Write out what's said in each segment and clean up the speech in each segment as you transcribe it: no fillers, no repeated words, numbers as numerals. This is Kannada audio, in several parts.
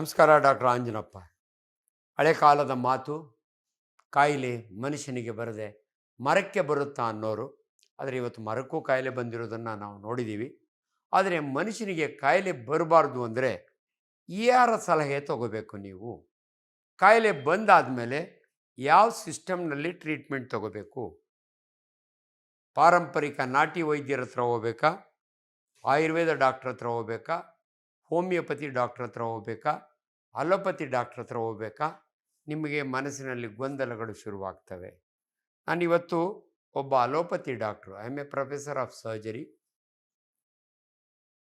ನಮಸ್ಕಾರ ಡಾಕ್ಟರ್ ಆಂಜನಪ್ಪ. ಹಳೆ ಕಾಲದ ಮಾತು, ಕಾಯಿಲೆ ಮನುಷ್ಯನಿಗೆ ಬರದೆ ಮರಕ್ಕೆ ಬರುತ್ತಾ ಅನ್ನೋರು. ಆದರೆ ಇವತ್ತು ಮರಕ್ಕೂ ಕಾಯಿಲೆ ಬಂದಿರೋದನ್ನು ನಾವು ನೋಡಿದ್ದೀವಿ. ಆದರೆ ಮನುಷ್ಯನಿಗೆ ಕಾಯಿಲೆ ಬರಬಾರ್ದು ಅಂದರೆ ಯಾರ ಸಲಹೆ ತಗೋಬೇಕು ನೀವು? ಕಾಯಿಲೆ ಬಂದಾದ ಮೇಲೆ ಯಾವ ಸಿಸ್ಟಮ್ನಲ್ಲಿ ಟ್ರೀಟ್ಮೆಂಟ್ ತಗೋಬೇಕು? ಪಾರಂಪರಿಕ ನಾಟಿ ವೈದ್ಯರ ಹತ್ರ ಹೋಗ್ಬೇಕಾ? ಆಯುರ್ವೇದ ಡಾಕ್ಟ್ರ್ ಹತ್ರ ಹೋಗ್ಬೇಕಾ? ಹೋಮಿಯೋಪತಿ ಡಾಕ್ಟ್ರ್ ಹತ್ರ ಹೋಗ್ಬೇಕಾ? ಅಲೋಪತಿ ಡಾಕ್ಟ್ರ್ ಹತ್ರ ಹೋಗ್ಬೇಕಾ? ನಿಮಗೆ ಮನಸ್ಸಿನಲ್ಲಿ ಗೊಂದಲಗಳು ಶುರುವಾಗ್ತವೆ. ನಾನಿವತ್ತು ಒಬ್ಬ allopathy doctor, I am a professor of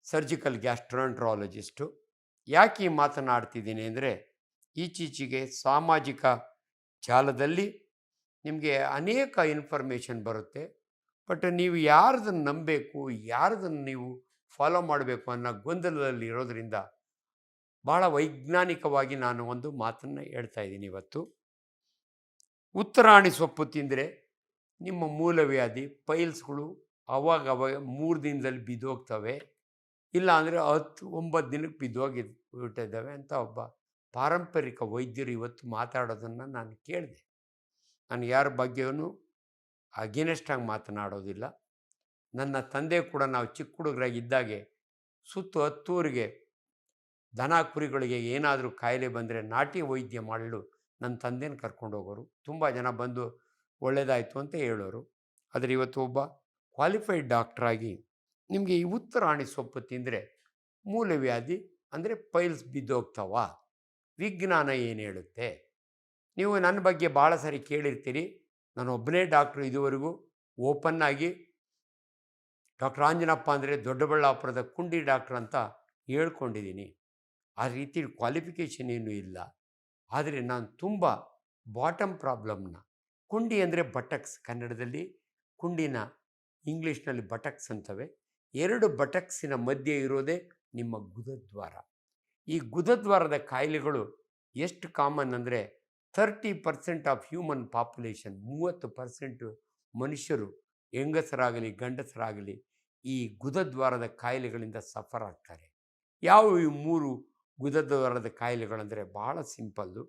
surgical gastroenterologist. ಯಾಕೆ ಈ ಮಾತನಾಡ್ತಿದ್ದೀನಿ ಅಂದರೆ, ಈಚೀಚೆಗೆ ಸಾಮಾಜಿಕ ಜಾಲದಲ್ಲಿ ನಿಮಗೆ ಅನೇಕ ಇನ್ಫಾರ್ಮೇಷನ್ ಬರುತ್ತೆ. ಬಟ್ ನೀವು ಯಾರದನ್ನು ನಂಬಬೇಕು, ಯಾರದನ್ನು ನೀವು ಫಾಲೋ ಮಾಡಬೇಕು ಅನ್ನೋ ಗೊಂದಲದಲ್ಲಿ ಇರೋದರಿಂದ ಭಾಳ ವೈಜ್ಞಾನಿಕವಾಗಿ ನಾನು ಒಂದು ಮಾತನ್ನು ಹೇಳ್ತಾ ಇದ್ದೀನಿ ಇವತ್ತು. ಉತ್ತರಾಣಿ ಸೊಪ್ಪು ತಿಂದರೆ ನಿಮ್ಮ ಮೂಲವ್ಯಾಧಿ ಪೈಲ್ಸ್ಗಳು ಅವಾಗ 3 ದಿನದಲ್ಲಿ ಬಿದ್ದೋಗ್ತವೆ, ಇಲ್ಲ ಅಂದರೆ 10-9 ದಿನಕ್ಕೆ ಬಿದ್ದೋಗಿ ಬಿಟ್ಟಿದ್ದಾವೆ ಅಂತ ಒಬ್ಬ ಪಾರಂಪರಿಕ ವೈದ್ಯರು ಇವತ್ತು ಮಾತಾಡೋದನ್ನು ನಾನು ಕೇಳಿದೆ. ನಾನು ಯಾರ ಬಗ್ಗೆಯೂ ಅಗೇನೆಸ್ಟಾಗಿ ಮಾತನಾಡೋದಿಲ್ಲ. ನನ್ನ ತಂದೆ ಕೂಡ ನಾವು ಚಿಕ್ಕ ಹುಡುಗರಾಗಿದ್ದಾಗೆ ಸುತ್ತು ಹತ್ತೂರಿಗೆ ದನ ಕುರಿಗಳಿಗೆ ಏನಾದರೂ ಕಾಯಿಲೆ ಬಂದರೆ ನಾಟಿ ವೈದ್ಯ ಮಾಡಲು ನನ್ನ ತಂದೆನ ಕರ್ಕೊಂಡು ಹೋಗೋರು. ತುಂಬ ಜನ ಬಂದು ಒಳ್ಳೆಯದಾಯಿತು ಅಂತ ಹೇಳೋರು. ಆದರೆ ಇವತ್ತು ಒಬ್ಬ ಕ್ವಾಲಿಫೈಡ್ ಡಾಕ್ಟ್ರಾಗಿ ನಿಮಗೆ ಈ ಉತ್ತರಾಣಿ ಸೊಪ್ಪು ತಿಂದರೆ ಮೂಲವ್ಯಾಧಿ ಅಂದರೆ ಪೈಲ್ಸ್ ಬಿದ್ದೋಗ್ತಾವ, ವಿಜ್ಞಾನ ಏನು ಹೇಳುತ್ತೆ? ನೀವು ನನ್ನ ಬಗ್ಗೆ ಭಾಳ ಸರಿ ಕೇಳಿರ್ತೀರಿ. ನಾನು ಒಬ್ಬನೇ ಡಾಕ್ಟ್ರು ಇದುವರೆಗೂ ಓಪನ್ನಾಗಿ ಡಾಕ್ಟರ್ ಆಂಜನಪ್ಪ ಅಂದರೆ ದೊಡ್ಡಬಳ್ಳಾಪುರದ ಕುಂಡಿ ಡಾಕ್ಟ್ರ್ ಅಂತ ಹೇಳ್ಕೊಂಡಿದ್ದೀನಿ. ಆ ರೀತಿ ಕ್ವಾಲಿಫಿಕೇಷನ್ ಏನೂ ಇಲ್ಲ. ಆದರೆ ನಾನು ತುಂಬ ಬಾಟಮ್ ಪ್ರಾಬ್ಲಮ್ನ, ಕುಂಡಿ ಅಂದರೆ ಬಟಕ್ಸ್, ಕನ್ನಡದಲ್ಲಿ ಕುಂಡಿನ ಇಂಗ್ಲೀಷ್ನಲ್ಲಿ ಬಟಕ್ಸ್ ಅಂತವೆ. 2 ಬಟಕ್ಸಿನ ಮಧ್ಯೆ ಇರೋದೇ ನಿಮ್ಮ ಗುದದ್ವಾರ. ಈ ಗುದದ್ವಾರದ ಕಾಯಿಲೆಗಳು ಎಷ್ಟು ಕಾಮನ್ ಅಂದರೆ 30% ಆಫ್ ಹ್ಯೂಮನ್ ಪಾಪ್ಯುಲೇಷನ್, 30% ಮನುಷ್ಯರು, ಹೆಂಗಸರಾಗಲಿ ಗಂಡಸರಾಗಲಿ, ಈ ಗುದದ್ವಾರದ ಕಾಯಿಲೆಗಳಿಂದ ಸಫರ್ ಆಗ್ತಾರೆ. ಯಾವ ಈ 3 ಗುದದ್ವಾರದ ಕಾಯಿಲೆಗಳಂದರೆ ಭಾಳ ಸಿಂಪಲ್ಲು.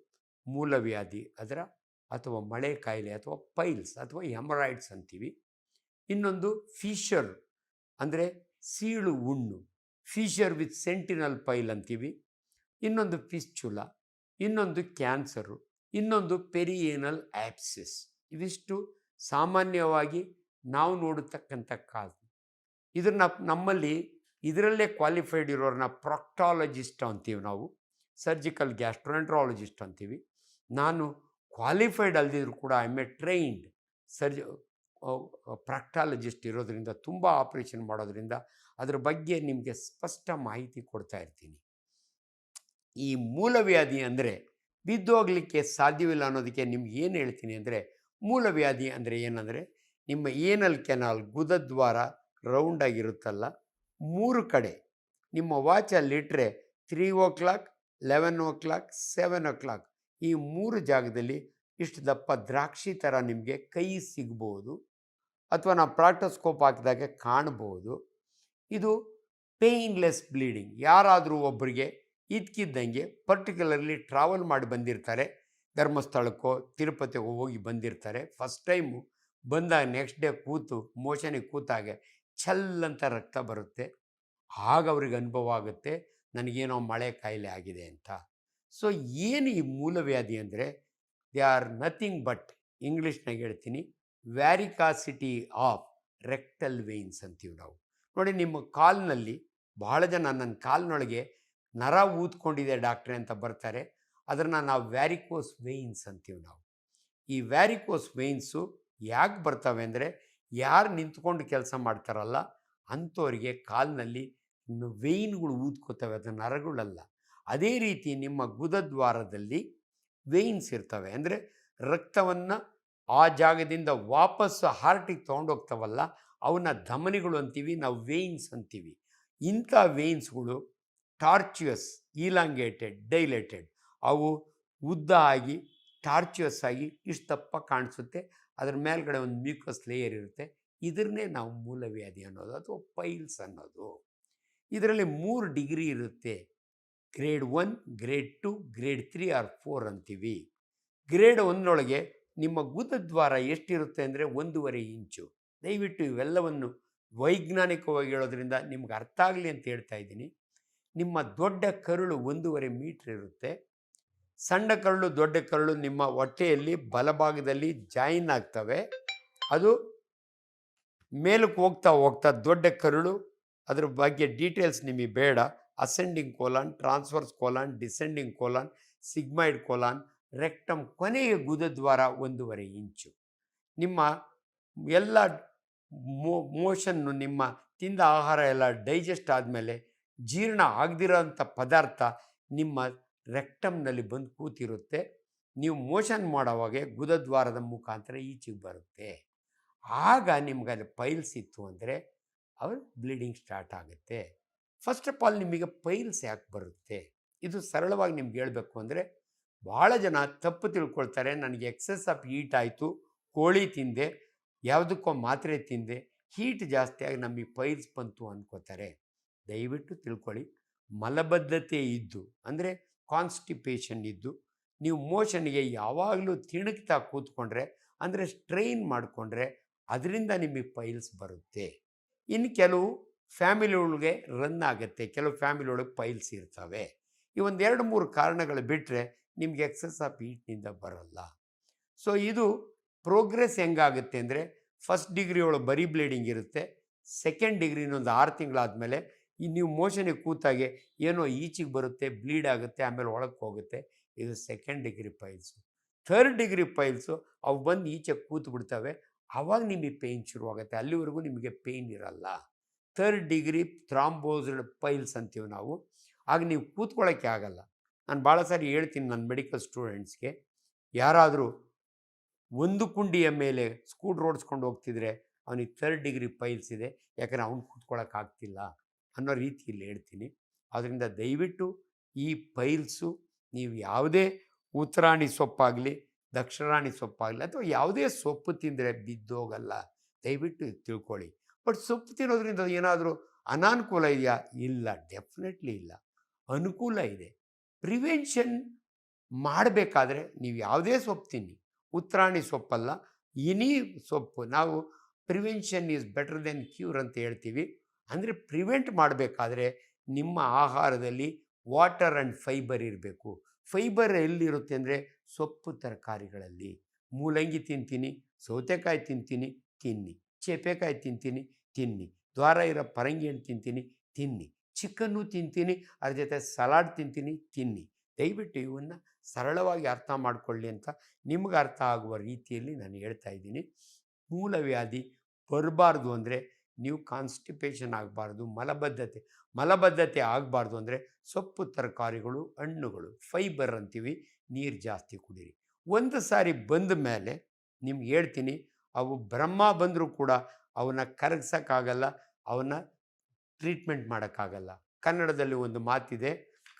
ಮೂಲವ್ಯಾಧಿ ಅದರ ಅಥವಾ ಮಳೆ ಕಾಯಿಲೆ ಅಥವಾ ಪೈಲ್ಸ್ ಅಥವಾ ಹೆಮರಾಯ್ಡ್ಸ್ ಅಂತೀವಿ. ಇನ್ನೊಂದು ಫಿಷರ್ ಅಂದರೆ ಸೀಳು ಹುಣ್ಣು, ಫಿಷರ್ ವಿತ್ ಸೆಂಟಿನಲ್ ಪೈಲ್ ಅಂತೀವಿ. ಇನ್ನೊಂದು ಫಿಸ್ಚುಲ, ಇನ್ನೊಂದು ಕ್ಯಾನ್ಸರು, ಇನ್ನೊಂದು ಪೆರಿಯೇನಲ್ ಆ್ಯಪ್ಸಿಸ್. ಇವಿಷ್ಟು ಸಾಮಾನ್ಯವಾಗಿ ನಾವು ನೋಡತಕ್ಕಂಥ ಕಾಸು. ಇದನ್ನು ನಮ್ಮಲ್ಲಿ ಇದರಲ್ಲೇ ಕ್ವಾಲಿಫೈಡ್ ಇರೋರನ್ನ ಪ್ರೊಕ್ಟಾಲಜಿಸ್ಟ್ ಅಂತೀವಿ, ನಾವು ಸರ್ಜಿಕಲ್ ಗ್ಯಾಸ್ಟ್ರೋಂಟ್ರಾಲಜಿಸ್ಟ್ ಅಂತೀವಿ. ನಾನು ಕ್ವಾಲಿಫೈಡ್ ಅಲ್ಲದಿದ್ರು ಕೂಡ ಐ ಎಮ್ ಎ ಟ್ರೈನ್ಡ್ ಪ್ರಾಕ್ಟಾಲಜಿಸ್ಟ್ ಇರೋದರಿಂದ, ತುಂಬ ಆಪ್ರೇಷನ್ ಮಾಡೋದರಿಂದ ಅದ್ರ ಬಗ್ಗೆ ನಿಮಗೆ ಸ್ಪಷ್ಟ ಮಾಹಿತಿ ಕೊಡ್ತಾ ಇರ್ತೀನಿ. ಈ ಮೂಲವ್ಯಾಧಿ ಅಂದರೆ ಬಿದ್ದೋಗಲಿಕ್ಕೆ ಸಾಧ್ಯವಿಲ್ಲ ಅನ್ನೋದಕ್ಕೆ ನಿಮ್ಗೆ ಏನು ಹೇಳ್ತೀನಿ ಅಂದರೆ, ಮೂಲವ್ಯಾಧಿ ಅಂದರೆ ಏನಂದರೆ ನಿಮ್ಮ ಏನಲ್ ಕೆನಾಲ್ ಗುದದ್ವಾರ ರೌಂಡಾಗಿರುತ್ತಲ್ಲ, 3 ಕಡೆ ನಿಮ್ಮ ವಾಚಲ್ಲಿಟ್ಟರೆ 3 o'clock, 11 o'clock, 7 o'clock ಈ 3 ಜಾಗದಲ್ಲಿ ಇಷ್ಟು ದಪ್ಪ ದ್ರಾಕ್ಷಿ ಥರ ನಿಮಗೆ ಕೈ ಸಿಗ್ಬೋದು, ಅಥವಾ ನಾವು ಪ್ರಾಕ್ಟೋಸ್ಕೋಪ್ ಹಾಕಿದಾಗೆ ಕಾಣ್ಬೋದು. ಇದು ಪೇಯ್ನ್ಲೆಸ್ ಬ್ಲೀಡಿಂಗ್. ಯಾರಾದರೂ ಒಬ್ಬರಿಗೆ ಇದ್ಕಿದ್ದಂಗೆ ಪರ್ಟಿಕ್ಯುಲರ್ಲಿ ಟ್ರಾವೆಲ್ ಮಾಡಿ ಬಂದಿರ್ತಾರೆ, ಧರ್ಮಸ್ಥಳಕ್ಕೋ ತಿರುಪತಿಗೋ ಹೋಗಿ ಬಂದಿರ್ತಾರೆ, ಫಸ್ಟ್ ಟೈಮು ಬಂದಾಗ ನೆಕ್ಸ್ಟ್ ಡೇ ಕೂತು ಮೋಷನಿಗೆ ಕೂತಾಗೆ ಛಲ್ಲಂತ ರಕ್ತ ಬರುತ್ತೆ. ಆಗ ಅವ್ರಿಗೆ ಅನುಭವ ಆಗುತ್ತೆ ನನಗೇನೋ ಮಳೆ ಕಾಯಿಲೆ ಆಗಿದೆ ಅಂತ. ಸೊ ಏನು ಈ ಮೂಲವ್ಯಾಧಿ ಅಂದರೆ, ದೇ ಆರ್ ನಥಿಂಗ್ ಬಟ್, ಇಂಗ್ಲೀಷ್ನಾಗ ಹೇಳ್ತೀನಿ, ವ್ಯಾರಿಕಾಸಿಟಿ ಆಫ್ ರೆಕ್ಟಲ್ ವೇನ್ಸ್ ಅಂತೀವಿ ನಾವು. ನೋಡಿ, ನಿಮ್ಮ ಕಾಲಿನಲ್ಲಿ ಭಾಳ ಜನ ನನ್ನ ಕಾಲಿನೊಳಗೆ ನರ ಊದ್ಕೊಂಡಿದೆ ಡಾಕ್ಟ್ರೆ ಅಂತ ಬರ್ತಾರೆ. ಅದನ್ನು ನಾವು ವ್ಯಾರಿಕೋಸ್ ವೇನ್ಸ್ ಅಂತೀವಿ ನಾವು. ಈ ವ್ಯಾರಿಕೋಸ್ ವೇನ್ಸು ಯಾಕೆ ಬರ್ತವೆ ಅಂದರೆ, ಯಾರು ನಿಂತ್ಕೊಂಡು ಕೆಲಸ ಮಾಡ್ತಾರಲ್ಲ ಅಂಥವರಿಗೆ ಕಾಲಿನಲ್ಲಿ ವೇಯ್ನ್ಗಳು ಊದ್ಕೋತವೆ, ಅದು ನರಗಳಲ್ಲ. ಅದೇ ರೀತಿ ನಿಮ್ಮ ಗುದದ್ವಾರದಲ್ಲಿ ವೇಯ್ನ್ಸ್ ಇರ್ತವೆ. ಅಂದರೆ ರಕ್ತವನ್ನು ಆ ಜಾಗದಿಂದ ವಾಪಸ್ಸು ಹಾರ್ಟಿಗೆ ತೊಗೊಂಡೋಗ್ತಾವಲ್ಲ, ಅವನ್ನ ಧಮನಿಗಳು ಅಂತೀವಿ, ನಾವು ವೇಯ್ನ್ಸ್ ಅಂತೀವಿ. ಇಂಥ ವೇಯ್ನ್ಸ್ಗಳು ಟಾರ್ಚುಯಸ್, ಈಲಾಂಗೇಟೆಡ್, ಡೈಲೇಟೆಡ್, ಅವು ಉದ್ದ ಆಗಿ ಟಾರ್ಚುಯಸ್ ಆಗಿ ಇಷ್ಟು ದಪ್ಪ ಕಾಣಿಸುತ್ತೆ. ಅದರ ಮೇಲ್ಗಡೆ ಒಂದು ಮ್ಯೂಕಸ್ ಲೇಯರ್ ಇರುತ್ತೆ. ಇದನ್ನೇ ನಾವು ಮೂಲವ್ಯಾಧಿ ಅನ್ನೋದು ಅಥವಾ ಪೈಲ್ಸ್ ಅನ್ನೋದು. ಇದರಲ್ಲಿ 3 ಡಿಗ್ರಿ ಇರುತ್ತೆ. ಗ್ರೇಡ್ 1, ಗ್ರೇಡ್ 2, ಗ್ರೇಡ್ 3 ಆರ್ 4 ಅಂತೀವಿ. ಗ್ರೇಡ್ 1 ನಿಮ್ಮ ಗುದದ್ವಾರ ಎಷ್ಟಿರುತ್ತೆ ಅಂದರೆ 1.5 ಇಂಚು. ದಯವಿಟ್ಟು ಇವೆಲ್ಲವನ್ನು ವೈಜ್ಞಾನಿಕವಾಗಿ ಹೇಳೋದ್ರಿಂದ ನಿಮ್ಗೆ ಅರ್ಥ ಆಗಲಿ ಅಂತ ಹೇಳ್ತಾ ಇದ್ದೀನಿ. ನಿಮ್ಮ ದೊಡ್ಡ ಕರುಳು 1.5 ಮೀಟ್ರ್ ಇರುತ್ತೆ. ಸಣ್ಣ ಕರುಳು ದೊಡ್ಡ ಕರುಳು ನಿಮ್ಮ ಹೊಟ್ಟೆಯಲ್ಲಿ ಬಲಭಾಗದಲ್ಲಿ ಜಾಯಿನ್ ಆಗ್ತವೆ. ಅದು ಮೇಲಕ್ಕೆ ಹೋಗ್ತಾ ಹೋಗ್ತಾ ದೊಡ್ಡ ಕರುಳು, ಅದ್ರ ಬಗ್ಗೆ ಡೀಟೇಲ್ಸ್ ನಿಮಗೆ ಬೇಡ. Ascending colon, transverse colon, descending colon, sigmoid colon, rectum, ಕೊನೆಯ ಗುದದ್ವಾರ 1.5 ಇಂಚು. ನಿಮ್ಮ ಎಲ್ಲ ಮೋಷನ್ನು, ನಿಮ್ಮ ತಿಂದ ಆಹಾರ ಎಲ್ಲ ಡೈಜೆಸ್ಟ್ ಆದಮೇಲೆ ಜೀರ್ಣ ಆಗದಿರೋಂಥ ಪದಾರ್ಥ ನಿಮ್ಮ ರೆಕ್ಟಮ್ನಲ್ಲಿ ಬಂದು ಕೂತಿರುತ್ತೆ. ನೀವು ಮೋಷನ್ ಮಾಡೋವಾಗೆ ಗುದದ್ವಾರದ ಮುಖಾಂತರ ಈಚೆಗೆ ಬರುತ್ತೆ. ಆಗ ನಿಮ್ಗೆ ಅಲ್ಲಿ ಪೈಲ್ಸ್ ಇತ್ತು ಅಂದರೆ ಅವ್ರು ಬ್ಲೀಡಿಂಗ್ ಸ್ಟಾರ್ಟ್ ಆಗುತ್ತೆ. ಫಸ್ಟ್ ಆಫ್ ಆಲ್ ನಿಮಗೆ ಪೈಲ್ಸ್ ಯಾಕೆ ಬರುತ್ತೆ? ಇದು ಸರಳವಾಗಿ ನಿಮ್ಗೆ ಹೇಳಬೇಕು ಅಂದರೆ, ಭಾಳ ಜನ ತಪ್ಪು ತಿಳ್ಕೊಳ್ತಾರೆ. ನನಗೆ ಎಕ್ಸೆಸ್ ಆಫ್ ಹೀಟ್ ಆಯಿತು, ಕೋಳಿ ತಿಂದೆ, ಯಾವುದಕ್ಕೋ ಮಾತ್ರೆ ತಿಂದೆ, ಹೀಟ್ ಜಾಸ್ತಿ ಆಗಿ ನಮಗೆ ಪೈಲ್ಸ್ ಬಂತು ಅಂದ್ಕೋತಾರೆ. ದಯವಿಟ್ಟು ತಿಳ್ಕೊಳ್ಳಿ, ಮಲಬದ್ಧತೆ ಇದ್ದು ಅಂದರೆ ಕಾನ್ಸ್ಟಿಪೇಷನ್ ಇದ್ದು ನೀವು ಮೋಷನ್ಗೆ ಯಾವಾಗಲೂ ತಿಣುಕ್ತಾ ಕೂತ್ಕೊಂಡ್ರೆ ಅಂದರೆ ಸ್ಟ್ರೈನ್ ಮಾಡಿಕೊಂಡ್ರೆ ಅದರಿಂದ ನಿಮಗೆ ಪೈಲ್ಸ್ ಬರುತ್ತೆ. ಇನ್ನು ಕೆಲವು ಫ್ಯಾಮಿಲಿ ಒಳಗೆ ರನ್ ಆಗುತ್ತೆ, ಕೆಲವು ಫ್ಯಾಮಿಲಿ ಒಳಗೆ ಪೈಲ್ಸ್ ಇರ್ತವೆ. ಈ 1-2-3 ಕಾರಣಗಳು ಬಿಟ್ಟರೆ ನಿಮ್ಗೆ ಎಕ್ಸೆಸ್ ಆಫ್ ಹೀಟ್ನಿಂದ ಬರೋಲ್ಲ. ಸೊ ಇದು ಪ್ರೋಗ್ರೆಸ್ ಹೆಂಗಾಗುತ್ತೆ ಅಂದರೆ, ಫಸ್ಟ್ ಡಿಗ್ರಿ ಒಳಗೆ ಬರೀ ಬ್ಲೀಡಿಂಗ್ ಇರುತ್ತೆ. ಸೆಕೆಂಡ್ ಡಿಗ್ರಿ ಇನ್ನೊಂದು 6 ತಿಂಗಳಾದಮೇಲೆ ನೀವು ಮೋಷನಿಗೆ ಕೂತಾಗೆ ಏನೋ ಈಚೆಗೆ ಬರುತ್ತೆ, ಬ್ಲೀಡ್ ಆಗುತ್ತೆ, ಆಮೇಲೆ ಒಳಗೆ ಹೋಗುತ್ತೆ. ಇದು second degree piles. Third degree piles ಅವು ಬಂದು ಈಚೆ ಕೂತು ಬಿಡ್ತವೆ. ಆವಾಗ ನಿಮಗೆ ಪೇಯ್ನ್ ಶುರುವಾಗುತ್ತೆ. ಅಲ್ಲಿವರೆಗೂ ನಿಮಗೆ ಪೇಯ್ನ್ ಇರಲ್ಲ. ಥರ್ಡ್ ಡಿಗ್ರಿ ಥ್ರಾಂಬೋಸ್ಡ್ ಪೈಲ್ಸ್ ಅಂತೀವಿ ನಾವು. ಆಗ ನೀವು ಕೂತ್ಕೊಳ್ಳೋಕ್ಕೆ ಆಗಲ್ಲ. ನಾನು ಭಾಳ ಸಾರಿ ಹೇಳ್ತೀನಿ ನನ್ನ ಮೆಡಿಕಲ್ ಸ್ಟೂಡೆಂಟ್ಸ್ಗೆ, ಯಾರಾದರೂ ಒಂದು ಕುಂಡಿಯ ಮೇಲೆ ಸ್ಕೂಟ್ರ್ ಓಡಿಸ್ಕೊಂಡು ಹೋಗ್ತಿದ್ರೆ ಅವನಿಗೆ ಥರ್ಡ್ ಡಿಗ್ರಿ ಪೈಲ್ಸ್ ಇದೆ, ಯಾಕಂದರೆ ಅವ್ನು ಕೂತ್ಕೊಳ್ಳೋಕ್ಕಾಗ್ತಿಲ್ಲ ಅನ್ನೋ ರೀತಿಯಲ್ಲಿ ಹೇಳ್ತೀನಿ. ಆದ್ದರಿಂದ ದಯವಿಟ್ಟು ಈ ಪೈಲ್ಸು ನೀವು ಯಾವುದೇ ಉತ್ತರಾಣಿ ಸೊಪ್ಪಾಗಲಿ, ದಕ್ಷರಾಣಿ ಸೊಪ್ಪಾಗಲಿ ಅಥವಾ ಯಾವುದೇ ಸೊಪ್ಪು ತಿಂದರೆ ಬಿದ್ದೋಗಲ್ಲ. ದಯವಿಟ್ಟು ತಿಳ್ಕೊಳ್ಳಿ. ಬಟ್ ಸೊಪ್ಪು ತಿನ್ನೋದ್ರಿಂದ ಏನಾದರೂ ಅನಾನುಕೂಲ ಇದೆಯಾ? ಇಲ್ಲ, ಡೆಫಿನೆಟ್ಲಿ ಇಲ್ಲ, ಅನುಕೂಲ ಇದೆ. ಪ್ರಿವೆನ್ಷನ್ ಮಾಡಬೇಕಾದ್ರೆ ನೀವು ಯಾವುದೇ ಸೊಪ್ಪು ತಿನ್ನಿ, ಉತ್ತರಾಣಿ ಸೊಪ್ಪಲ್ಲ, ಎನಿ ಸೊಪ್ಪು. ನಾವು prevention is better then cure ಅಂತ ಹೇಳ್ತೀವಿ. ಅಂದರೆ ಪ್ರಿವೆಂಟ್ ಮಾಡಬೇಕಾದ್ರೆ ನಿಮ್ಮ ಆಹಾರದಲ್ಲಿ ವಾಟರ್ ಆ್ಯಂಡ್ ಫೈಬರ್ ಇರಬೇಕು. ಫೈಬರ್ ಎಲ್ಲಿರುತ್ತೆ ಅಂದರೆ ಸೊಪ್ಪು ತರಕಾರಿಗಳಲ್ಲಿ. ಮೂಲಂಗಿ ತಿಂತೀನಿ, ಸೌತೆಕಾಯಿ ತಿಂತೀನಿ, ತಿನ್ನಿ. ಚೇಪೆಕಾಯಿ ತಿಂತೀನಿ, ತಿನ್ನಿ. ದ್ವಾರ ಇರೋ ಪರಂಗಿ ಹಣ್ಣು ತಿಂತೀನಿ, ತಿನ್ನಿ. ಚಿಕನ್ನು ತಿಂತೀನಿ, ಅದ್ರ ಜೊತೆ ಸಲಾಡ್ ತಿಂತೀನಿ, ತಿನ್ನಿ. ದಯವಿಟ್ಟು ಇವನ್ನು ಸರಳವಾಗಿ ಅರ್ಥ ಮಾಡಿಕೊಳ್ಳಿ ಅಂತ ನಿಮ್ಗೆ ಅರ್ಥ ಆಗುವ ರೀತಿಯಲ್ಲಿ ನಾನು ಹೇಳ್ತಾ ಇದ್ದೀನಿ. ಮೂಲವ್ಯಾಧಿ ಬರಬಾರ್ದು ಅಂದರೆ ನೀವು ಕಾನ್ಸ್ಟಿಪೇಷನ್ ಆಗಬಾರ್ದು, ಮಲಬದ್ಧತೆ ಆಗಬಾರ್ದು ಅಂದರೆ ಸೊಪ್ಪು ತರಕಾರಿಗಳು, ಹಣ್ಣುಗಳು, ಫೈಬರ್ ಅಂತೀವಿ, ನೀರು ಜಾಸ್ತಿ ಕುಡೀರಿ. ಒಂದು ಸಾರಿ ಬಂದ ಮೇಲೆ ನಿಮ್ಗೆ ಹೇಳ್ತೀನಿ, ಅವು ಬ್ರಹ್ಮ ಬಂದರೂ ಕೂಡ ಅವನ್ನ ಕರಗಿಸೋಕ್ಕಾಗಲ್ಲ, ಅವನ್ನ ಟ್ರೀಟ್ಮೆಂಟ್ ಮಾಡೋಕ್ಕಾಗಲ್ಲ. ಕನ್ನಡದಲ್ಲಿ ಒಂದು ಮಾತಿದೆ,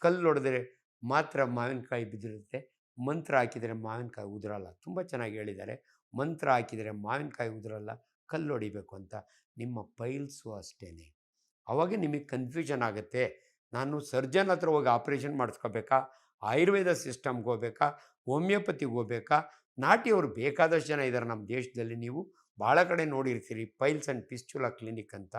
ಕಲ್ಲು ಹೊಡೆದ್ರೆ ಮಾತ್ರ ಮಾವಿನಕಾಯಿ ಬಿದ್ದಿರುತ್ತೆ, ಮಂತ್ರ ಹಾಕಿದರೆ ಮಾವಿನಕಾಯಿ ಉದುರಲ್ಲ. ತುಂಬ ಚೆನ್ನಾಗಿ ಹೇಳಿದ್ದಾರೆ. ಮಂತ್ರ ಹಾಕಿದರೆ ಮಾವಿನಕಾಯಿ ಉದುರಲ್ಲ, ಕಲ್ಲು ಹೊಡಿಬೇಕು ಅಂತ. ನಿಮ್ಮ ಪೈಲ್ಸು ಅಷ್ಟೇ. ಅವಾಗ ನಿಮಗೆ ಕನ್ಫ್ಯೂಷನ್ ಆಗುತ್ತೆ, ನಾನು ಸರ್ಜನ್ ಹತ್ರ ಹೋಗಿ ಆಪ್ರೇಷನ್ ಮಾಡಿಸ್ಕೋಬೇಕಾ, ಆಯುರ್ವೇದ ಸಿಸ್ಟಮ್ಗೆ ಹೋಗ್ಬೇಕಾ, ಹೋಮಿಯೋಪತಿಗೆ ಹೋಗ್ಬೇಕಾ? ನಾಟಿಯವರು ಬೇಕಾದಷ್ಟು ಜನ ಇದ್ದಾರೆ ನಮ್ಮ ದೇಶದಲ್ಲಿ. ನೀವು ಭಾಳ ಕಡೆ ನೋಡಿರ್ತೀರಿ ಪೈಲ್ಸ್ ಆ್ಯಂಡ್ ಪಿಸ್ಚುಲಾ ಕ್ಲಿನಿಕ್ ಅಂತ.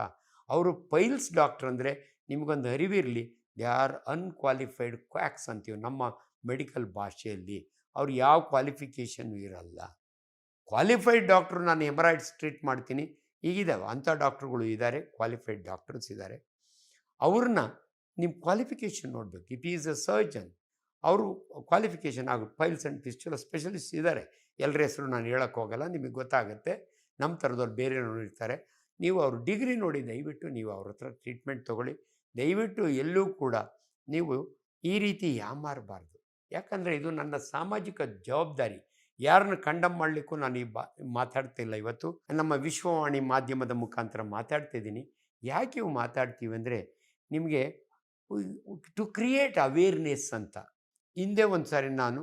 ಅವರು ಪೈಲ್ಸ್ ಡಾಕ್ಟ್ರ್ ಅಂದರೆ ನಿಮಗೊಂದು ಅರಿವಿರಲಿ, ದೇ ಆರ್ ಅನ್ಕ್ವಾಲಿಫೈಡ್ ಕ್ವಾಕ್ಸ್ ಅಂತೀವಿ ನಮ್ಮ ಮೆಡಿಕಲ್ ಭಾಷೆಯಲ್ಲಿ. ಅವ್ರು ಯಾವ ಕ್ವಾಲಿಫಿಕೇಷನ್ನು ಇರಲ್ಲ. ಕ್ವಾಲಿಫೈಡ್ ಡಾಕ್ಟ್ರು ನಾನು ಹೆಮರಾಯ್ಡ್ಸ್ ಟ್ರೀಟ್ ಮಾಡ್ತೀನಿ, ಈಗಿದ್ದಾವೆ ಅಂಥ ಡಾಕ್ಟ್ರುಗಳು ಇದ್ದಾರೆ, ಕ್ವಾಲಿಫೈಡ್ ಡಾಕ್ಟರ್ಸ್ ಇದ್ದಾರೆ. ಅವ್ರನ್ನ ನಿಮ್ಮ ಕ್ವಾಲಿಫಿಕೇಷನ್ ನೋಡಬೇಕು. ಇಟ್ ಈಸ್ ಅ ಸರ್ಜನ್, ಅವರು ಕ್ವಾಲಿಫಿಕೇಷನ್ ಆಗುತ್ತೆ. ಪೈಲ್ಸ್ ಆ್ಯಂಡ್ ಪಿಸ್ಚುಲಾ ಸ್ಪೆಷಲಿಸ್ಟ್ ಇದ್ದಾರೆ, ಎಲ್ಲರ ಹೆಸರು ನಾನು ಹೇಳೋಕ್ಕೆ ಹೋಗಲ್ಲ, ನಿಮಗೆ ಗೊತ್ತಾಗುತ್ತೆ. ನಮ್ಮ ಥರದವ್ರು ಬೇರೆ ಇರ್ತಾರೆ. ನೀವು ಅವ್ರ ಡಿಗ್ರಿ ನೋಡಿ ದಯವಿಟ್ಟು ನೀವು ಅವ್ರ ಹತ್ರ ಟ್ರೀಟ್ಮೆಂಟ್ ತೊಗೊಳ್ಳಿ. ದಯವಿಟ್ಟು ಎಲ್ಲೂ ಕೂಡ ನೀವು ಈ ರೀತಿ ಯಾಮಾರಬಾರ್ದು. ಯಾಕಂದರೆ ಇದು ನನ್ನ ಸಾಮಾಜಿಕ ಜವಾಬ್ದಾರಿ. ಯಾರನ್ನು ಕಂಡಮ್ ಮಾಡಲಿಕ್ಕೂ ನಾನು ಮಾತಾಡ್ತಿಲ್ಲ. ಇವತ್ತು ನಮ್ಮ ವಿಶ್ವವಾಣಿ ಮಾಧ್ಯಮದ ಮುಖಾಂತರ ಮಾತಾಡ್ತಿದ್ದೀನಿ. ಯಾಕೆ ಇವು ಮಾತಾಡ್ತೀವಿ ಅಂದರೆ ನಿಮಗೆ ಟು ಕ್ರಿಯೇಟ್ ಅವೇರ್ನೆಸ್ ಅಂತ. ಹಿಂದೆ ಒಂದು ಸಾರಿ ನಾನು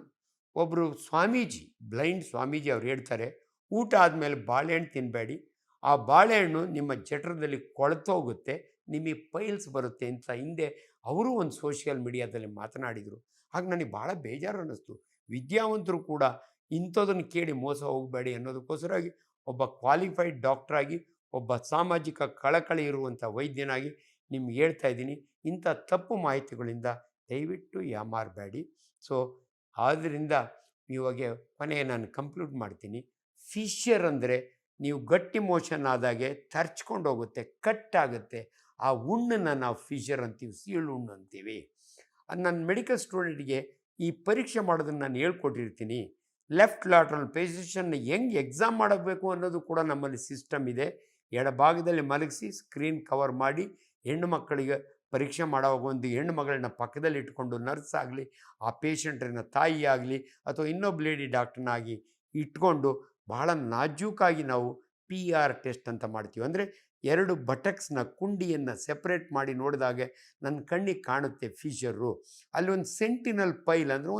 ಒಬ್ಬರು ಸ್ವಾಮೀಜಿ, ಬ್ಲೈಂಡ್ ಸ್ವಾಮೀಜಿ, ಅವ್ರು ಹೇಳ್ತಾರೆ, ಊಟ ಆದಮೇಲೆ ಬಾಳೆಹಣ್ಣು ತಿನ್ನಬೇಡಿ, ಆ ಬಾಳೆಹಣ್ಣು ನಿಮ್ಮ ಜಠರದಲ್ಲಿ ಕೊಳೆತೋಗುತ್ತೆ, ನಿಮಗೆ ಪೈಲ್ಸ್ ಬರುತ್ತೆ ಅಂತ ಹಿಂದೆ ಅವರು ಒಂದು ಸೋಷಿಯಲ್ ಮೀಡಿಯಾದಲ್ಲಿ ಮಾತನಾಡಿದರು. ಆಗ ನನಗೆ ಭಾಳ ಬೇಜಾರು ಅನ್ನಿಸ್ತು. ವಿದ್ಯಾವಂತರು ಕೂಡ ಇಂಥದನ್ನು ಕೇಳಿ ಮೋಸ ಹೋಗಬೇಡಿ ಅನ್ನೋದಕ್ಕೋಸ್ಕರವಾಗಿ ಒಬ್ಬ ಕ್ವಾಲಿಫೈಡ್ ಡಾಕ್ಟ್ರಾಗಿ, ಒಬ್ಬ ಸಾಮಾಜಿಕ ಕಳಕಳಿ ಇರುವಂಥ ವೈದ್ಯನಾಗಿ ನಿಮ್ಗೆ ಹೇಳ್ತಾ ಇದ್ದೀನಿ, ಇಂಥ ತಪ್ಪು ಮಾಹಿತಿಗಳಿಂದ ದಯವಿಟ್ಟು ಯಾಮಾರಬೇಡಿ. ಸೊ ಆದ್ದರಿಂದ ಇವಾಗ ಕೊನೆಗೆ ನಾನು ಕಂಕ್ಲೂಡ್ ಮಾಡ್ತೀನಿ. ಫಿಶರ್ ಅಂದರೆ ನೀವು ಗಟ್ಟಿ ಮೋಷನ್ ಆದಾಗೆ ತರ್ಚ್ಕೊಂಡು ಹೋಗುತ್ತೆ, ಕಟ್ ಆಗುತ್ತೆ. ಆ ಹುಣ್ಣನ್ನು ನಾವು ಫಿಶರ್ ಅಂತೀವಿ, ಸೀಳು ಹುಣ್ಣು ಅಂತೀವಿ. ನನ್ನ ಮೆಡಿಕಲ್ ಸ್ಟೂಡೆಂಟ್ಗೆ ಈ ಪರೀಕ್ಷೆ ಮಾಡೋದನ್ನು ನಾನು ಹೇಳ್ಕೊಟ್ಟಿರ್ತೀನಿ. ಲೆಫ್ಟ್ ಲ್ಯಾಟ್ರಲ್ ಪೊಸಿಷನ್ನ ಹೆಂಗೆ ಎಕ್ಸಾಮ್ ಮಾಡಬೇಕು ಅನ್ನೋದು ಕೂಡ ನಮ್ಮಲ್ಲಿ ಸಿಸ್ಟಮ್ ಇದೆ. ಎಡಭಾಗದಲ್ಲಿ ಮಲಗಿಸಿ ಸ್ಕ್ರೀನ್ ಕವರ್ ಮಾಡಿ ಹೆಣ್ಣು ಮಕ್ಕಳಿಗೆ ಪರೀಕ್ಷೆ ಮಾಡೋವಾಗ ಒಂದು ಹೆಣ್ಣು ಮಗಳನ್ನ ಪಕ್ಕದಲ್ಲಿ ಇಟ್ಕೊಂಡು ನರ್ಸ್ ಆಗಲಿ, ಆ ಪೇಷಂಟ್ರನ್ನ ತಾಯಿ ಆಗಲಿ, ಅಥವಾ ಇನ್ನೊಬ್ಬ ಲೇಡಿ ಡಾಕ್ಟ್ರನ್ನಾಗಿ ಇಟ್ಕೊಂಡು ಬಹಳ ನಾಜೂಕಾಗಿ ನಾವು PR ಟೆಸ್ಟ್ ಅಂತ ಮಾಡ್ತೀವಿ. ಅಂದರೆ 2 ಬಟಕ್ಸ್ನ ಕುಂಡಿಯನ್ನು ಸೆಪ್ರೇಟ್ ಮಾಡಿ ನೋಡಿದಾಗೆ ನನ್ನ ಕಣ್ಣಿಗೆ ಕಾಣುತ್ತೆ ಫಿಶರು. ಅಲ್ಲಿ ಒಂದು ಸೆಂಟಿನಲ್ ಪೈಲ್ ಅಂದರೆ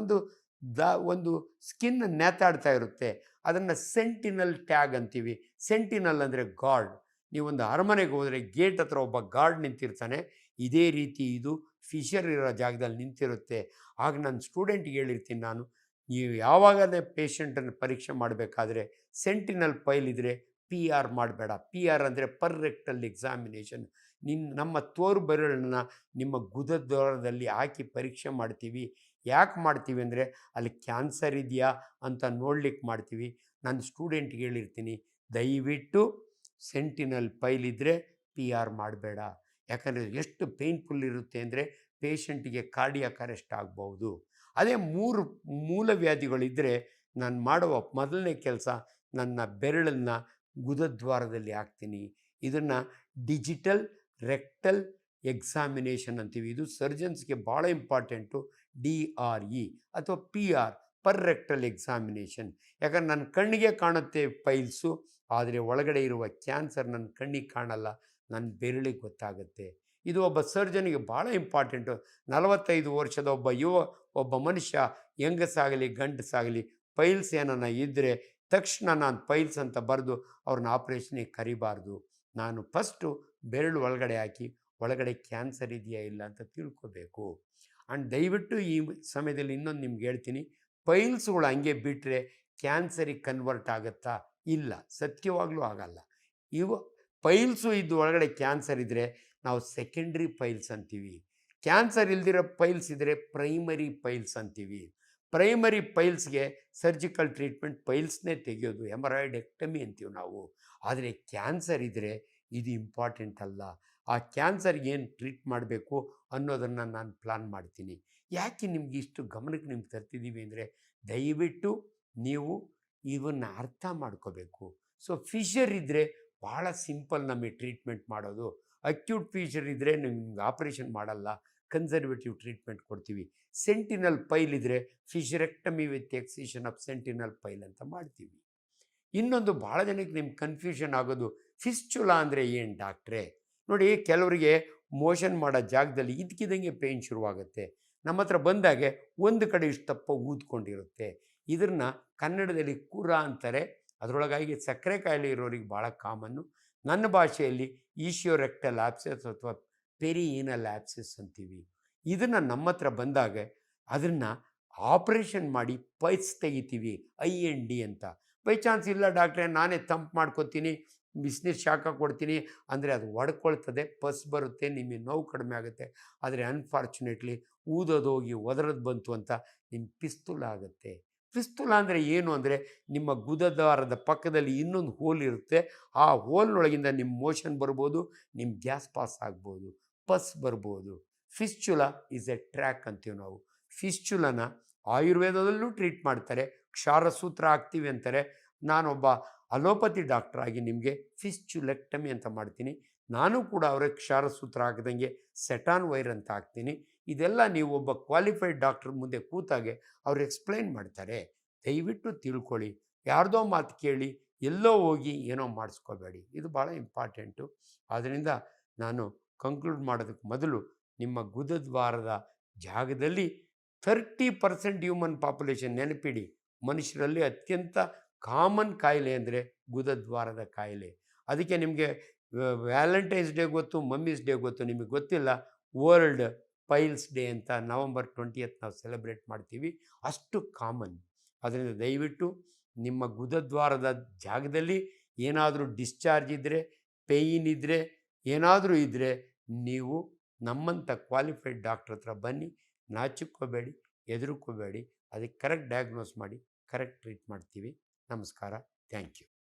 ಒಂದು ಸ್ಕಿನ್ ನೇತಾಡ್ತಾ ಇರುತ್ತೆ. ಅದನ್ನು ಸೆಂಟಿನಲ್ ಟ್ಯಾಗ್ ಅಂತೀವಿ. ಸೆಂಟಿನಲ್ ಅಂದರೆ ಗಾರ್ಡ್. ನೀವೊಂದು ಅರಮನೆಗೆ ಹೋದರೆ ಗೇಟ್ ಹತ್ರ ಒಬ್ಬ ಗಾರ್ಡ್ ನಿಂತಿರ್ತಾನೆ. ಇದೇ ರೀತಿ ಇದು ಫಿಶರ್ ಇರೋ ಜಾಗದಲ್ಲಿ ನಿಂತಿರುತ್ತೆ. ಆಗ ನನ್ನ ಸ್ಟೂಡೆಂಟ್ಗೆ ಹೇಳಿರ್ತೀನಿ ನಾನು, ನೀವು ಯಾವಾಗಲೇ ಪೇಷಂಟನ್ನು ಪರೀಕ್ಷೆ ಮಾಡಬೇಕಾದ್ರೆ ಸೆಂಟಿನಲ್ ಪೈಲ್ ಇದ್ದರೆ PR ಮಾಡಬೇಡ. PR ಅಂದರೆ ಪರ್ ರೆಕ್ಟಲ್ ಎಕ್ಸಾಮಿನೇಷನ್. ನಮ್ಮ ತೋರು ಬೆರಳನ್ನು ನಿಮ್ಮ ಗುದದ್ವಾರದಲ್ಲಿ ಹಾಕಿ ಪರೀಕ್ಷೆ ಮಾಡ್ತೀವಿ. ಯಾಕೆ ಮಾಡ್ತೀವಿ ಅಂದರೆ ಅಲ್ಲಿ ಕ್ಯಾನ್ಸರ್ ಇದೆಯಾ ಅಂತ ನೋಡ್ಲಿಕ್ಕೆ ಮಾಡ್ತೀವಿ. ನನ್ನ ಸ್ಟೂಡೆಂಟ್ಗೆ ಹೇಳಿರ್ತೀನಿ, ದಯವಿಟ್ಟು ಸೆಂಟಿನಲ್ ಪೈಲ್ ಇದ್ದರೆ PR ಮಾಡಬೇಡ. ಯಾಕಂದರೆ ಎಷ್ಟು ಪೇಯ್ನ್ಫುಲ್ ಇರುತ್ತೆ ಅಂದರೆ ಪೇಷಂಟಿಗೆ ಕಾರ್ಡಿಯಾಕ್ ಅರೆಸ್ಟ್ ಆಗ್ಬೋದು. ಅದೇ 3 ಮೂಲವ್ಯಾಧಿಗಳಿದ್ದರೆ ನಾನು ಮಾಡುವ ಮೊದಲನೇ ಕೆಲಸ, ನನ್ನ ಬೆರಳನ್ನು ಗುದದ್ವಾರದಲ್ಲಿ ಹಾಕ್ತೀನಿ. ಇದನ್ನು ಡಿಜಿಟಲ್ ರೆಕ್ಟಲ್ ಎಕ್ಸಾಮಿನೇಷನ್ ಅಂತೀವಿ. ಇದು ಸರ್ಜನ್ಸ್ಗೆ ಭಾಳ ಇಂಪಾರ್ಟೆಂಟು. DRE ಅಥವಾ PR ಪರ್ ರೆಕ್ಟಲ್ ಎಕ್ಸಾಮಿನೇಷನ್. ಯಾಕಂದ್ರೆ ನನ್ನ ಕಣ್ಣಿಗೆ ಕಾಣುತ್ತೆ ಪೈಲ್ಸು, ಆದರೆ ಒಳಗಡೆ ಇರುವ ಕ್ಯಾನ್ಸರ್ ನನ್ನ ಕಣ್ಣಿಗೆ ಕಾಣಲ್ಲ, ನನ್ನ ಬೆರಳಿಗೆ ಗೊತ್ತಾಗುತ್ತೆ. ಇದು ಒಬ್ಬ ಸರ್ಜನಿಗೆ ಭಾಳ ಇಂಪಾರ್ಟೆಂಟು. 45 ವರ್ಷದ ಒಬ್ಬ ಮನುಷ್ಯ, ಹೆಂಗಸಾಗಲಿ ಗಂಡಸಾಗಲಿ, ಪೈಲ್ಸ್ ಏನನ್ನ ಇದ್ದರೆ ತಕ್ಷಣ ನಾನು ಪೈಲ್ಸ್ ಅಂತ ಬರೆದು ಅವ್ರನ್ನ ಆಪ್ರೇಷನಿಗೆ ಕರಿಬಾರ್ದು. ನಾನು ಫಸ್ಟು ಬೆರಳು ಒಳಗಡೆ ಹಾಕಿ ಒಳಗಡೆ ಕ್ಯಾನ್ಸರ್ ಇದೆಯಾ ಇಲ್ಲ ಅಂತ ತಿಳ್ಕೋಬೇಕು. ಆ್ಯಂಡ್ ದಯವಿಟ್ಟು ಈ ಸಮಯದಲ್ಲಿ ಇನ್ನೊಂದು ನಿಮ್ಗೆ ಹೇಳ್ತೀನಿ, ಪೈಲ್ಸ್ಗಳು ಹಂಗೆ ಬಿಟ್ಟರೆ ಕ್ಯಾನ್ಸರಿಗೆ ಕನ್ವರ್ಟ್ ಆಗುತ್ತಾ? ಇಲ್ಲ, ಸತ್ಯವಾಗಲೂ ಆಗಲ್ಲ. ಇವು ಪೈಲ್ಸು ಇದ್ದು ಒಳಗಡೆ ಕ್ಯಾನ್ಸರ್ ಇದ್ದರೆ ನಾವು ಸೆಕೆಂಡ್ರಿ ಪೈಲ್ಸ್ ಅಂತೀವಿ. ಕ್ಯಾನ್ಸರ್ ಇಲ್ದಿರೋ ಪೈಲ್ಸ್ ಇದ್ದರೆ ಪ್ರೈಮರಿ ಪೈಲ್ಸ್ ಅಂತೀವಿ. ಪ್ರೈಮರಿ ಪೈಲ್ಸ್ಗೆ ಸರ್ಜಿಕಲ್ ಟ್ರೀಟ್ಮೆಂಟ್ ಪೈಲ್ಸ್ನೇ ತೆಗೆಯೋದು, ಹೆಮರಾಯ್ಡೆಕ್ಟಮಿ ಅಂತೀವಿ ನಾವು. ಆದರೆ ಕ್ಯಾನ್ಸರ್ ಇದ್ದರೆ ಇದು ಇಂಪಾರ್ಟೆಂಟ್ ಅಲ್ಲ. ಆ ಕ್ಯಾನ್ಸರ್ಗೆ ಏನು ಟ್ರೀಟ್ ಮಾಡಬೇಕು ಅನ್ನೋದನ್ನು ನಾನು ಪ್ಲಾನ್ ಮಾಡ್ತೀನಿ. ಯಾಕೆ ನಿಮ್ಗೆ ಇಷ್ಟು ಗಮನಕ್ಕೆ ನಿಮ್ಗೆ ತರ್ತಿದ್ದೀವಿ ಅಂದರೆ, ದಯವಿಟ್ಟು ನೀವು ಇವನ್ನ ಅರ್ಥ ಮಾಡ್ಕೋಬೇಕು. ಸೊ ಫಿಶರ್ ಇದ್ದರೆ ಭಾಳ ಸಿಂಪಲ್ ನಮಗೆ ಟ್ರೀಟ್ಮೆಂಟ್ ಮಾಡೋದು. ಅಕ್ಯೂಟ್ ಫಿಶರ್ ಇದ್ದರೆ ನಿಮ್ಗೆ ಆಪ್ರೇಷನ್ ಮಾಡಲ್ಲ, ಕನ್ಸರ್ವೇಟಿವ್ ಟ್ರೀಟ್ಮೆಂಟ್ ಕೊಡ್ತೀವಿ. ಸೆಂಟಿನಲ್ ಪೈಲ್ ಇದ್ದರೆ ಫಿಶರೆಕ್ಟಮಿ ವಿತ್ ಎಕ್ಸಿಷನ್ ಆಫ್ ಸೆಂಟಿನಲ್ ಪೈಲ್ ಅಂತ ಮಾಡ್ತೀವಿ. ಇನ್ನೊಂದು ಭಾಳ ಜನಕ್ಕೆ ನಿಮ್ಗೆ ಕನ್ಫ್ಯೂಷನ್ ಆಗೋದು, ಫಿಸ್ಚುಲಾ ಅಂದರೆ ಏನು ಡಾಕ್ಟ್ರೇ? ನೋಡಿ, ಕೆಲವರಿಗೆ ಮೋಷನ್ ಮಾಡೋ ಜಾಗದಲ್ಲಿ ಇದ್ದಕ್ಕಿದ್ದಂಗೆ ಪೇಯ್ನ್ ಶುರುವಾಗುತ್ತೆ. ನಮ್ಮ ಹತ್ರ ಬಂದಾಗೆ ಒಂದು ಕಡೆ ಇಷ್ಟಪ್ಪ ಊದ್ಕೊಂಡಿರುತ್ತೆ. ಇದನ್ನು ಕನ್ನಡದಲ್ಲಿ ಕುರ ಅಂತಾರೆ. ಅದರೊಳಗಾಗಿ ಸಕ್ಕರೆ ಕಾಯಿಲೆ ಇರೋರಿಗೆ ಭಾಳ ಕಾಮನ್ನು. ನನ್ನ ಭಾಷೆಯಲ್ಲಿ ಈಶಿಯೋರೆಕ್ಟಲ್ ಆಪ್ಸೆಸ್ ಅಥವಾ ಪೆರಿಯಿನಲ್ ಆಪ್ಸೆಸ್ ಅಂತೀವಿ. ಇದನ್ನು ನಮ್ಮ ಹತ್ರ ಬಂದಾಗ ಅದನ್ನು ಆಪ್ರೇಷನ್ ಮಾಡಿ ಪೈಲ್ಸ್ ತೆಗಿತೀವಿ, IND ಅಂತ. ಬೈ ಚಾನ್ಸ್ ಇಲ್ಲ ಡಾಕ್ಟ್ರೆ, ನಾನೇ ತಂಪು ಮಾಡ್ಕೊತೀನಿ, ಬಿಸಿನೀರು ಶಾಖ ಕೊಡ್ತೀನಿ ಅಂದರೆ ಅದು ಒಡ್ಕೊಳ್ತದೆ, ಪಸ್ ಬರುತ್ತೆ, ನಿಮಗೆ ನೋವು ಕಡಿಮೆ ಆಗುತ್ತೆ. ಆದರೆ ಅನ್ಫಾರ್ಚುನೇಟ್ಲಿ ಊದೋದು ಹೋಗಿ ಒದರದು ಬಂತು ಅಂತ ನಿಮ್ಮ ಪಿಸ್ತೂಲ ಆಗುತ್ತೆ. ಪಿಸ್ತೂಲ ಅಂದರೆ ಏನು ಅಂದರೆ, ನಿಮ್ಮ ಗುದದ್ವಾರದ ಪಕ್ಕದಲ್ಲಿ ಇನ್ನೊಂದು ಹೋಲ್ ಇರುತ್ತೆ. ಆ ಹೋಲ್ನೊಳಗಿಂದ ನಿಮ್ಮ ಮೋಷನ್ ಬರ್ಬೋದು, ನಿಮ್ಮ ಗ್ಯಾಸ್ ಪಾಸ್ ಆಗ್ಬೋದು, ಪಸ್ ಬರ್ಬೋದು. ಫಿಸ್ಚುಲಾ ಈಸ್ ಎ ಟ್ರ್ಯಾಕ್ ಅಂತೀವಿ ನಾವು. ಫಿಸ್ಚುಲನ ಆಯುರ್ವೇದದಲ್ಲೂ ಟ್ರೀಟ್ ಮಾಡ್ತಾರೆ, ಕ್ಷಾರಸೂತ್ರ ಹಾಕ್ತೀವಿ ಅಂತಾರೆ. ನಾನೊಬ್ಬ ಅಲೋಪತಿ ಡಾಕ್ಟ್ರಾಗಿ ನಿಮಗೆ ಫಿಸ್ಚುಲೆಕ್ಟಮಿ ಅಂತ ಮಾಡ್ತೀನಿ. ನಾನು ಕೂಡ ಅವ್ರಿಗೆ ಕ್ಷಾರಸೂತ್ರ ಹಾಕಿದಂಗೆ ಸೆಟಾನ್ ವೈರ್ ಅಂತ ಹಾಕ್ತೀನಿ. ಇದೆಲ್ಲ ನೀವು ಒಬ್ಬ ಕ್ವಾಲಿಫೈಡ್ ಡಾಕ್ಟ್ರ್ ಮುಂದೆ ಕೂತಾಗೆ ಅವ್ರು ಎಕ್ಸ್ಪ್ಲೈನ್ ಮಾಡ್ತಾರೆ. ದಯವಿಟ್ಟು ತಿಳ್ಕೊಳ್ಳಿ. ಯಾರ್ದೋ ಮಾತು ಕೇಳಿ ಎಲ್ಲೋ ಹೋಗಿ ಏನೋ ಮಾಡಿಸ್ಕೋಬೇಡಿ. ಇದು ಭಾಳ ಇಂಪಾರ್ಟೆಂಟು. ಆದ್ದರಿಂದ ನಾನು ಕಂಕ್ಲೂಡ್ ಮಾಡೋದಕ್ಕೆ ಮೊದಲು, ನಿಮ್ಮ ಗುದದ್ವಾರದ ಜಾಗದಲ್ಲಿ 30% ಹ್ಯೂಮನ್ ಪಾಪ್ಯುಲೇಷನ್, ನೆನಪಿಡಿ, ಮನುಷ್ಯರಲ್ಲಿ ಅತ್ಯಂತ ಕಾಮನ್ ಕಾಯಿಲೆ ಅಂದರೆ ಗುದದ್ವಾರದ ಕಾಯಿಲೆ. ಅದಕ್ಕೆ ನಿಮಗೆ ವ್ಯಾಲೆಂಟೈನ್ಸ್ ಡೇ ಗೊತ್ತು, ಮಮ್ಮೀಸ್ ಡೇ ಗೊತ್ತು, ನಿಮಗೆ ಗೊತ್ತಿಲ್ಲ ವರ್ಲ್ಡ್ ಪೈಲ್ಸ್ ಡೇ ಅಂತ ನವಂಬರ್ 20th ನಾವು ಸೆಲೆಬ್ರೇಟ್ ಮಾಡ್ತೀವಿ. ಅಷ್ಟು ಕಾಮನ್. ಅದರಿಂದ ದಯವಿಟ್ಟು ನಿಮ್ಮ ಗುದದ್ವಾರದ ಜಾಗದಲ್ಲಿ ಏನಾದರೂ ಡಿಸ್ಚಾರ್ಜ್ ಇದ್ದರೆ, ಪೇಯ್ನ್ ಇದ್ದರೆ, ಏನಾದರೂ ಇದ್ದರೆ ನೀವು ನಮ್ಮಂಥ ಕ್ವಾಲಿಫೈಡ್ ಡಾಕ್ಟ್ರ್ ಹತ್ರ ಬನ್ನಿ. ನಾಚಿಕ್ಕೋಬೇಡಿ, ಹೆದರ್ಕೋಬೇಡಿ. ಅದಕ್ಕೆ ಕರೆಕ್ಟ್ ಡಯಾಗ್ನೋಸ್ ಮಾಡಿ ಕರೆಕ್ಟ್ ಟ್ರೀಟ್ ಮಾಡ್ತೀವಿ. ನಮಸ್ಕಾರ. Thank you.